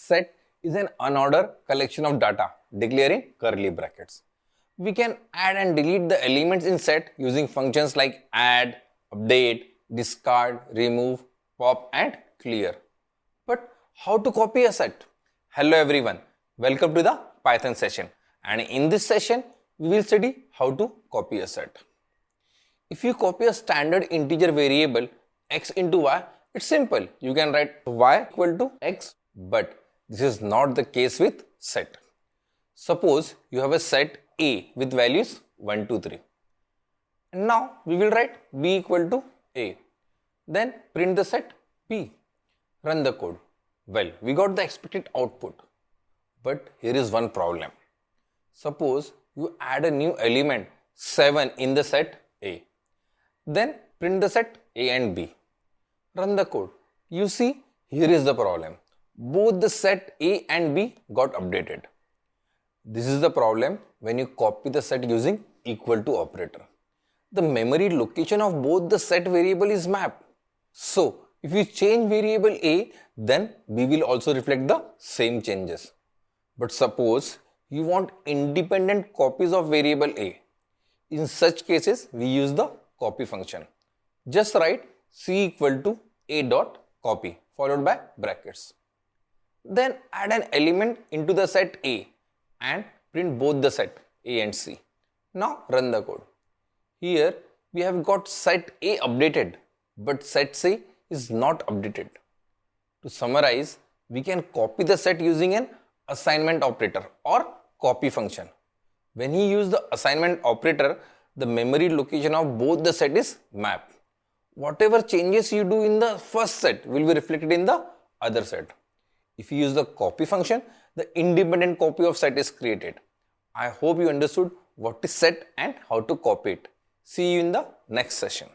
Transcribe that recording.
Set is an unordered collection of data declared in curly brackets. We can add and delete the elements in set using functions like add, update, discard, remove, pop and clear. But how to copy a set? Hello everyone, welcome to the Python session, and in this session we will study how to copy a set. If you copy a standard integer variable x into y, it's simple. You can write y equal to x, but this is not the case with set. Suppose you have a set A with values 1, 2, 3. And now we will write B equal to A. Then print the set B. Run the code. Well, we got the expected output. But here is one problem. Suppose you add a new element 7 in the set A. Then print the set A and B. Run the code. You see, here is the problem. Both the set A and B got updated. This is the problem when you copy the set using equal to operator. The memory location of both the set variable is mapped. So, if you change variable A, then B will also reflect the same changes. But suppose you want independent copies of variable A. In such cases, we use the copy function. Just write C equal to A dot copy followed by brackets. Then add an element into the set A and print both the set A and C. Now run the code. Here we have got set A updated, but set C is not updated. To summarize, we can copy the set using an assignment operator or copy function. When you use the assignment operator, the memory location of both the set is mapped. Whatever changes you do in the first set will be reflected in the other set. If you use the copy function, the independent copy of set is created. I hope you understood what is set and how to copy it. See you in the next session.